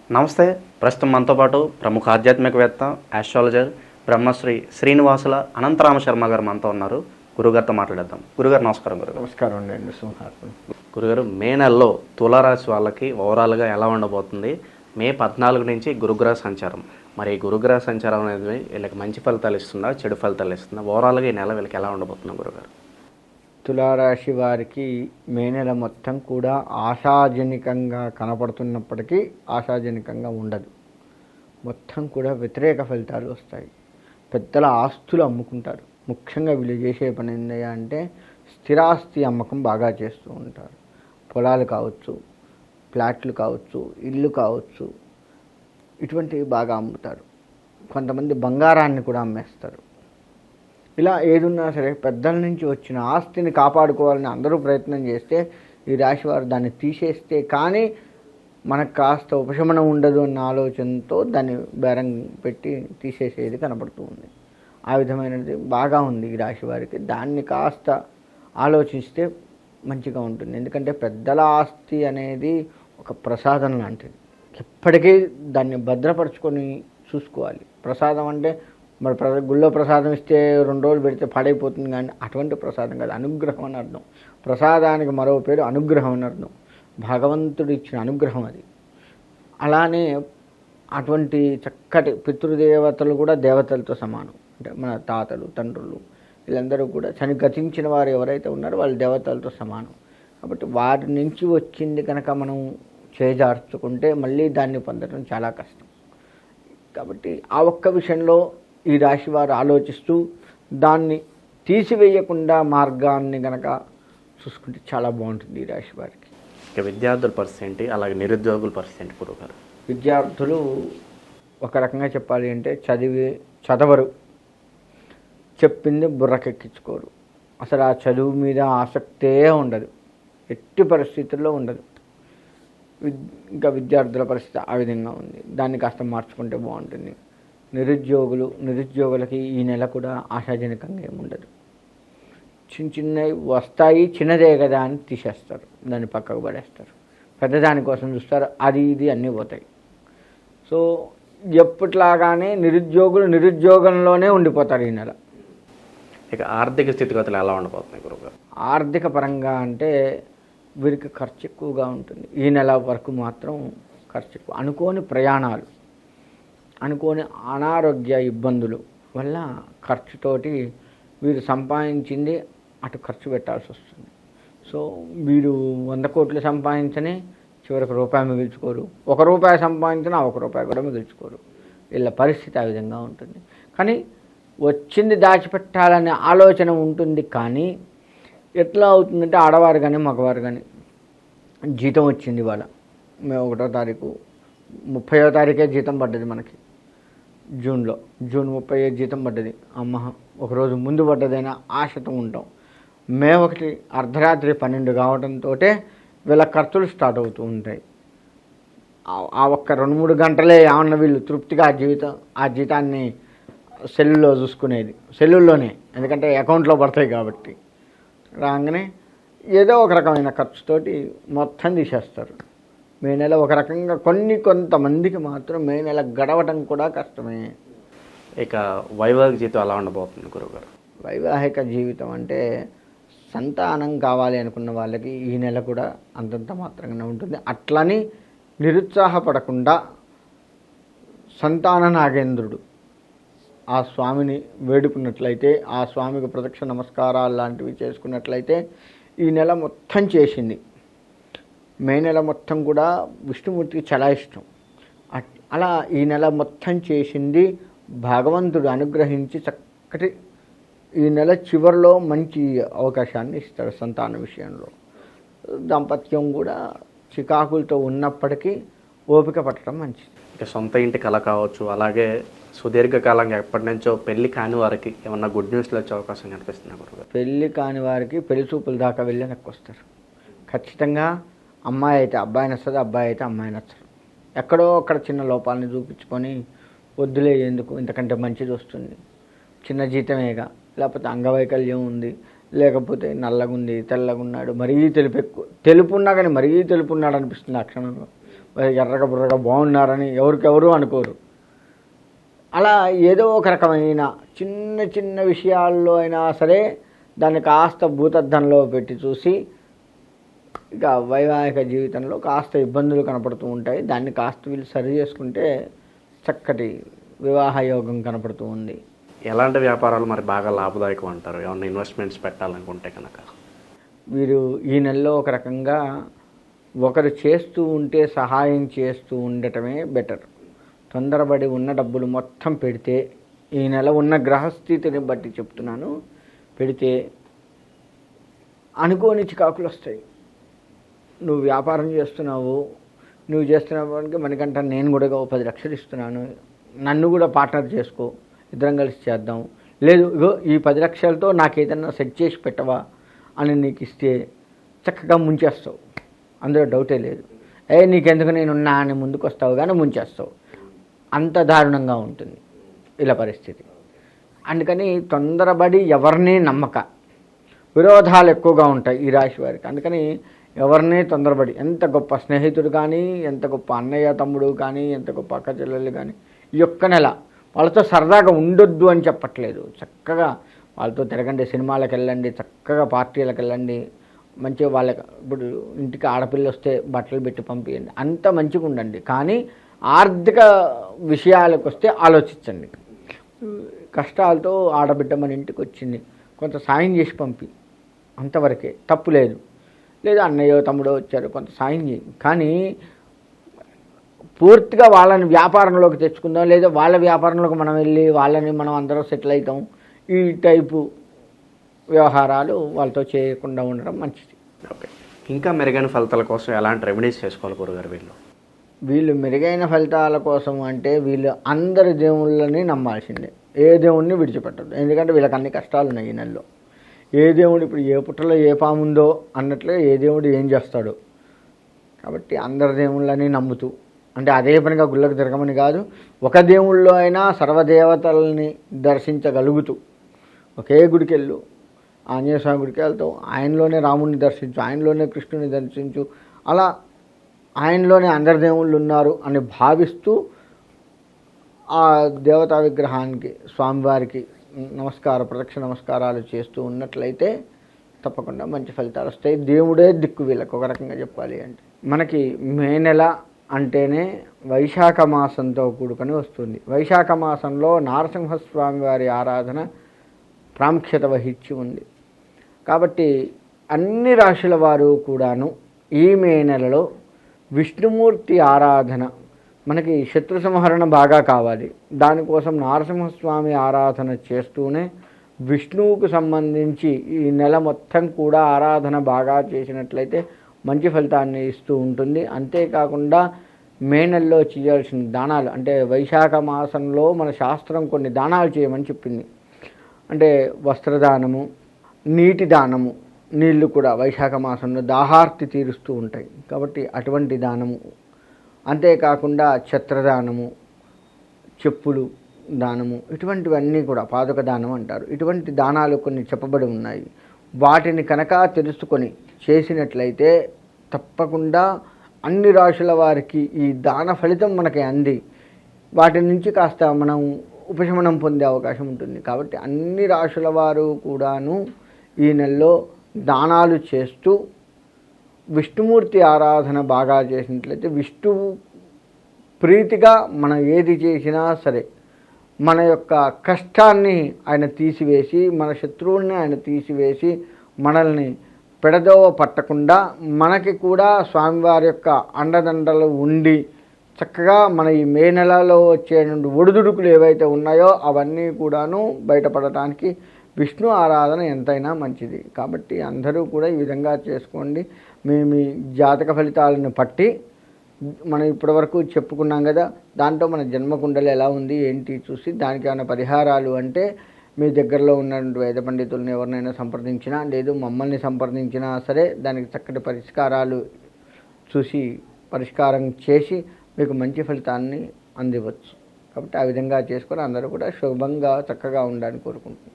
నమస్తే. ప్రస్తుతం మనతో పాటు ప్రముఖ ఆధ్యాత్మికవేత్త, ఆస్ట్రాలజర్ బ్రహ్మశ్రీ శ్రీనివాసుల అనంతరామ శర్మ గారు మనతో ఉన్నారు. గురుగారితో మాట్లాడేద్దాం. గురుగారు నమస్కారం. గురుగారు నమస్కారం అండి. సింహార్పణ. గురుగారు, మే నెలలో తులారాశి వాళ్ళకి ఓవరాల్గా ఎలా ఉండబోతుంది? మే 14 నుంచి గురుగ్రహ సంచారం. మరి గురుగ్రహ సంచారం అనేది వీళ్ళకి మంచి ఫలితాలు ఇస్తుందా, చెడు ఫలితాలు ఇస్తుందా? ఓవరాల్గా ఈ నెల వీళ్ళకి ఎలా ఉండబోతుందా గురుగారు? తులారాశి వారికి మే నెల మొత్తం కూడా ఆశాజనకంగా కనపడుతున్నప్పటికీ ఆశాజనకంగా ఉండదు. మొత్తం కూడా వ్యతిరేక ఫలితాలు వస్తాయి. పెద్దల ఆస్తులు అమ్ముకుంటారు. ముఖ్యంగా వీళ్ళు చేసే పని ఏంటి అంటే స్థిరాస్తి అమ్మకం బాగా చేస్తూ ఉంటారు. పొలాలు కావచ్చు, ఫ్లాట్లు కావచ్చు, ఇల్లు కావచ్చు, ఇటువంటివి బాగా అమ్ముతారు. కొంతమంది బంగారాన్ని కూడా అమ్మేస్తారు. ఇలా ఏదున్నా సరే పెద్దల నుంచి వచ్చిన ఆస్తిని కాపాడుకోవాలని అందరూ ప్రయత్నం చేస్తే ఈ రాశి వారు దాన్ని తీసేస్తే కానీ మనకు కాస్త ఉపశమనం ఉండదు అన్న ఆలోచనతో దాన్ని బేరం పెట్టి తీసేసేది కనపడుతూ ఉంది. ఆ విధమైనది బాగా ఉంది ఈ రాశి వారికి. దాన్ని కాస్త ఆలోచిస్తే మంచిగా ఉంటుంది. ఎందుకంటే పెద్దల ఆస్తి అనేది ఒక ప్రసాదం లాంటిది. ఎప్పటికీ దాన్ని భద్రపరచుకొని చూసుకోవాలి. ప్రసాదం అంటే మరి గుళ్ళో ప్రసాదం ఇస్తే 2 రోజులు పెడితే పాడైపోతుంది, కానీ అటువంటి ప్రసాదం కాదు, అనుగ్రహం అని అర్థం. ప్రసాదానికి మరో పేరు అనుగ్రహం అని అర్థం. భగవంతుడు ఇచ్చిన అనుగ్రహం అది. అలానే అటువంటి చక్కటి పితృదేవతలు కూడా దేవతలతో సమానం. అంటే మన తాతలు, తండ్రులు, వీళ్ళందరూ కూడా గతించిన వారు ఎవరైతే ఉన్నారో వాళ్ళు దేవతలతో సమానం. కాబట్టి వారి నుంచి వచ్చింది కనుక మనం చేజార్చుకుంటే మళ్ళీ దాన్ని పొందడం చాలా కష్టం. కాబట్టి ఆ ఒక్క విషయంలో ఈ రాశి వారు ఆలోచిస్తూ దాన్ని తీసివేయకుండా మార్గాన్ని కనుక చూసుకుంటే చాలా బాగుంటుంది ఈ రాశి వారికి. ఇక విద్యార్థుల పరిస్థితి ఏంటి, అలాగే నిరుద్యోగుల పరిస్థితి ఏంటి గురుగారు? విద్యార్థులు ఒక రకంగా చెప్పాలి అంటే చదవరు, చెప్పింది బుర్రకెక్కించుకోరు. అసలు ఆ చదువు మీద ఆసక్తే ఉండదు, ఎట్టి పరిస్థితుల్లో ఉండదు. ఇంకా విద్యార్థుల పరిస్థితి ఆ విధంగా ఉంది. దాన్ని కాస్త మార్చుకుంటే బాగుంటుంది. నిరుద్యోగులకి ఈ నెల కూడా ఆశాజనకంగా ఏముండదు. చిన్నవి వస్తాయి, చిన్నదే కదా అని తీసేస్తారు, దాన్ని పక్కకు పడేస్తారు. పెద్దదానికోసం చూస్తారు, అది ఇది అన్నీ పోతాయి. సో ఎప్పట్లాగానే నిరుద్యోగంలోనే ఉండిపోతారు ఈ నెల. ఇక ఆర్థిక స్థితిగతులు ఎలా ఉండబోతున్నాయి గురుగారు? ఆర్థిక పరంగా అంటే వీరికి ఖర్చు ఎక్కువగా ఉంటుంది. ఈ నెల వరకు మాత్రం ఖర్చు ఎక్కువ. అనుకోని ప్రయాణాలు, అనుకోని అనారోగ్య ఇబ్బందులు వల్ల ఖర్చుతోటి వీరు సంపాదించింది అటు ఖర్చు పెట్టాల్సి వస్తుంది. సో వీరు 100 కోట్లు సంపాదించని చివరికి రూపాయి మిగుల్చుకోరు, ₹1 సంపాదించినా ₹1 కూడా మిగుల్చుకోరు. వీళ్ళ పరిస్థితి ఆ విధంగా ఉంటుంది. కానీ వచ్చింది దాచిపెట్టాలనే ఆలోచన ఉంటుంది. కానీ ఎట్లా అవుతుందంటే ఆడవారు కానీ మగవారు కానీ జీతం వచ్చింది ఇవాళ మే 1వ తారీఖు, 30వ తారీఖే జీతం పడ్డది మనకి. జూన్ 30 జీతం పడ్డది. అమ్మ ఒకరోజు ముందు పడ్డదైనా ఆశతో ఉంటాం. మే 1 అర్ధరాత్రి 12 కావడంతో వీళ్ళ ఖర్చులు స్టార్ట్ అవుతూ ఉంటాయి. ఆ ఒక్క 2-3 గంటలే ఏమన్నా వీళ్ళు తృప్తిగా ఆ జీతాన్ని సెల్లుల్లోనే, ఎందుకంటే అకౌంట్లో పడతాయి కాబట్టి రాగానే ఏదో ఒక రకమైన ఖర్చుతోటి మొత్తం తీసేస్తారు. మే నెల ఒక రకంగా కొంతమందికి మాత్రం మే నెల గడవటం కూడా కష్టమే. ఇక వైవాహిక జీవితం ఎలా ఉండబోతుంది గురుగారు? వైవాహిక జీవితం అంటే సంతానం కావాలి అనుకున్న వాళ్ళకి ఈ నెల కూడా అంతంత మాత్రంగానే ఉంటుంది. అట్లని నిరుత్సాహపడకుండా సంతాన నాగేంద్రుడు ఆ స్వామిని వేడుకున్నట్లయితే, ఆ స్వామికి ప్రదక్షిణ నమస్కారాలు లాంటివి చేసుకున్నట్లయితే ఈ నెల మొత్తం చేసింది. మే నెల మొత్తం కూడా విష్ణుమూర్తికి చాలా ఇష్టం. అలా ఈ నెల మొత్తం చేసింది భగవంతుడు అనుగ్రహించి చక్కటి ఈ నెల చివరిలో మంచి అవకాశాన్ని ఇస్తాడు సంతాన విషయంలో. దాంపత్యం కూడా చికాకులతో ఉన్నప్పటికీ ఓపిక పట్టడం మంచిది. ఇక సొంత ఇంటి కళ కావచ్చు, అలాగే సుదీర్ఘకాలంగా ఎప్పటి నుంచో పెళ్లి కాని వారికి ఏమన్నా గుడ్ న్యూస్లు వచ్చే అవకాశం కనిపిస్తుంది గురుగారు? పెళ్ళి కాని వారికి పెళ్లి చూపుల దాకా వెళ్ళి వస్తారు. ఖచ్చితంగా అమ్మాయి అయితే అబ్బాయి నచ్చదు, అబ్బాయి అయితే అమ్మాయి నచ్చదు. ఎక్కడో అక్కడ చిన్న లోపాలని చూపించుకొని వద్దులే ఎందుకు, ఇంతకంటే మంచిది వస్తుంది, చిన్న జీతమేగా, లేకపోతే అంగవైకల్యం ఉంది, లేకపోతే నల్లగుంది, తెల్లగున్నాడు, మరీ తెలుపున్నా కానీ మరీ తెలుపున్నాడు అనిపిస్తుంది ఆ క్షణంలో. ఎర్రగా బుర్రగా బాగున్నారని ఎవరికెవరు అనుకోరు. అలా ఏదో ఒక రకమైన చిన్న చిన్న విషయాల్లో అయినా సరే దాన్ని కాస్త భూతద్దంలో పెట్టి చూసి ఇక వైవాహిక జీవితంలో కాస్త ఇబ్బందులు కనపడుతూ ఉంటాయి. దాన్ని కాస్త వీళ్ళు సరి చేసుకుంటే చక్కటి వివాహ యోగం కనపడుతూ ఉంది. ఎలాంటి వ్యాపారాలు మరి బాగా లాభదాయకం అంటారు, ఏమన్నా ఇన్వెస్ట్మెంట్స్ పెట్టాలనుకుంటే కనుక? వీరు ఈ నెలలో ఒక రకంగా ఒకరు చేస్తూ ఉంటే సహాయం చేస్తూ ఉండటమే బెటర్. తొందరపడి ఉన్న డబ్బులు మొత్తం పెడితే, ఈ నెల ఉన్న గ్రహస్థితిని బట్టి చెప్తున్నాను, పెడితే అనుకోని చికాకులు వస్తాయి. నువ్వు వ్యాపారం చేస్తున్నావు, నువ్వు చేస్తున్నప్పటికీ మనకంటే నేను కూడా 10 లక్షలు ఇస్తున్నాను, నన్ను కూడా పార్ట్నర్ చేసుకో, ఇద్దరం కలిసి చేద్దాం, లేదు ఇగో ఈ 10 లక్షలతో నాకు ఏదన్నా సెట్ చేసి పెట్టవా అని నీకు ఇస్తే చక్కగా ముంచేస్తావు, అందులో డౌటే లేదు. నీకెందుకు నేనున్నా అని ముందుకు వస్తావు కానీ ముంచేస్తావు. అంత దారుణంగా ఉంటుంది ఇలా పరిస్థితి. అందుకని తొందరపడి ఎవరిని నమ్మక, విరోధాలు ఎక్కువగా ఉంటాయి ఈ రాశి వారికి. అందుకని ఎవరిని తొందరపడి, ఎంత గొప్ప స్నేహితుడు కానీ, ఎంత గొప్ప అన్నయ్య తమ్ముడు కానీ, ఎంత గొప్ప అక్క చెల్లెళ్ళు కానీ, ఈ ఒక్క నెల వాళ్ళతో సరదాగా ఉండొద్దు అని చెప్పట్లేదు. చక్కగా వాళ్ళతో తిరగండి, సినిమాలకు వెళ్ళండి, చక్కగా పార్టీలకు వెళ్ళండి, మంచిగా వాళ్ళకి ఇప్పుడు ఇంటికి ఆడపిల్ల వస్తే బట్టలు పెట్టి పంపించండి, అంత మంచిగా ఉండండి. కానీ ఆర్థిక విషయాలకు వస్తే ఆలోచించండి. కష్టాలతో ఆడబిడ్డ మన ఇంటికి వచ్చింది, కొంత సాయం చేసి పంపి, అంతవరకే, తప్పు లేదు. లేదా అన్నయ్యో తమ్ముడో వచ్చారు, కొంత సాయం చేయి. కానీ పూర్తిగా వాళ్ళని వ్యాపారంలోకి తెచ్చుకుందాం, లేదా వాళ్ళ వ్యాపారంలోకి మనం వెళ్ళి వాళ్ళని మనం అందరం సెటిల్ అవుతాం, ఈ టైపు వ్యవహారాలు వాళ్ళతో చేయకుండా ఉండడం మంచిది. ఓకే, ఇంకా మెరుగైన ఫలితాల కోసం ఎలాంటి రెమెడీస్ చేసుకోవాలి గురుగారు? వీళ్ళు మెరుగైన ఫలితాల కోసం అంటే వీళ్ళు అందరి దేవుళ్ళని నమ్మాల్సిందే, ఏ దేవుణ్ణి విడిచిపెట్టదు. ఎందుకంటే వీళ్ళకి అన్ని కష్టాలు ఉన్నాయి ఈ నెలలో. ఏ దేవుడు ఇప్పుడు ఏ పుట్టలో ఏ పాముందో అన్నట్లే ఏ దేవుడు ఏం చేస్తాడు. కాబట్టి అందరి దేవుళ్ళని నమ్ముతూ, అంటే అదే పనిగా గుళ్ళకు తిరగమని కాదు, ఒక దేవుళ్ళో అయినా సర్వదేవతల్ని దర్శించగలుగుతూ ఒకే గుడికి వెళ్ళు, ఆంజనేయ స్వామి గుడికి వెళ్తావు, ఆయనలోనే రాముడిని దర్శించు, ఆయనలోనే కృష్ణుని దర్శించు, అలా ఆయనలోనే అందరి దేవుళ్ళు ఉన్నారు అని భావిస్తూ ఆ దేవతా విగ్రహానికి, స్వామివారికి ప్రదక్షిణ నమస్కారాలు చేస్తూ ఉన్నట్లయితే తప్పకుండా మంచి ఫలితాలు వస్తాయి. దేవుడే దిక్కు వీళ్ళకి ఒక రకంగా చెప్పాలి అంటే. మనకి మే నెల అంటేనే వైశాఖ మాసంతో కూడుకొని వస్తుంది. వైశాఖ మాసంలో నారసింహస్వామి వారి ఆరాధన ప్రాముఖ్యత వహించి ఉంది. కాబట్టి అన్ని రాశుల వారు కూడాను ఈ మే నెలలో విష్ణుమూర్తి ఆరాధన, మనకి శత్రు సంహరణ బాగా కావాలి, దానికోసం నారసింహస్వామి ఆరాధన చేస్తూనే విష్ణువుకు సంబంధించి ఈ నెల మొత్తం కూడా ఆరాధన బాగా చేసినట్లయితే మంచి ఫలితాన్ని ఇస్తూ ఉంటుంది. అంతేకాకుండా మే నెలలో చేయాల్సిన దానాలు, అంటే వైశాఖ మాసంలో మన శాస్త్రం కొన్ని దానాలు చేయమని చెప్పింది. అంటే వస్త్రదానము, నీటి దానము, నీళ్లు కూడా వైశాఖ మాసంలో దాహార్తి తీరుస్తూ ఉంటాయి కాబట్టి అటువంటి దానము, అంతేకాకుండా ఛత్రదానము, చెప్పులు దానము, ఇటువంటివన్నీ కూడా పాదుక దానం అంటారు. ఇటువంటి దానాలు కొన్ని చెప్పబడి ఉన్నాయి. వాటిని కనుక తెలుసుకొని చేసినట్లయితే తప్పకుండా అన్ని రాశుల వారికి ఈ దాన ఫలితం మనకి అంది వాటి నుంచి కాస్త మనం ఉపశమనం పొందే అవకాశం ఉంటుంది. కాబట్టి అన్ని రాశుల వారు కూడాను ఈ నెలలో దానాలు చేస్తూ విష్ణుమూర్తి ఆరాధన బాగా చేసినట్లయితే, విష్ణువు ప్రీతిగా మనం ఏది చేసినా సరే మన యొక్క కష్టాన్ని ఆయన తీసివేసి, మన శత్రువుల్ని ఆయన తీసివేసి, మనల్ని పెడదోవ పట్టకుండా మనకి కూడా స్వామివారి యొక్క అండదండలు ఉండి చక్కగా మన ఈ మే నెలలో వచ్చే ఒడిదుడుకులు ఏవైతే ఉన్నాయో అవన్నీ కూడాను బయటపడటానికి విష్ణు ఆరాధన ఎంతైనా మంచిది. కాబట్టి అందరూ కూడా ఈ విధంగా చేసుకోండి. మీ జాతక ఫలితాలను పట్టి మనం ఇప్పటివరకు చెప్పుకున్నాం కదా, దాంట్లో మన జన్మకుండలు ఎలా ఉంది ఏంటి చూసి దానికి ఏమైనా పరిహారాలు అంటే మీ దగ్గరలో ఉన్నటువంటి వేద పండితులను ఎవరినైనా సంప్రదించినా, లేదు మమ్మల్ని సంప్రదించినా సరే దానికి చక్కటి పరిష్కారాలు చూసి పరిష్కారం చేసి మీకు మంచి ఫలితాన్ని అందివచ్చు. కాబట్టి ఆ విధంగా చేసుకొని అందరూ కూడా శుభంగా చక్కగా ఉండాలని కోరుకుంటున్నాను.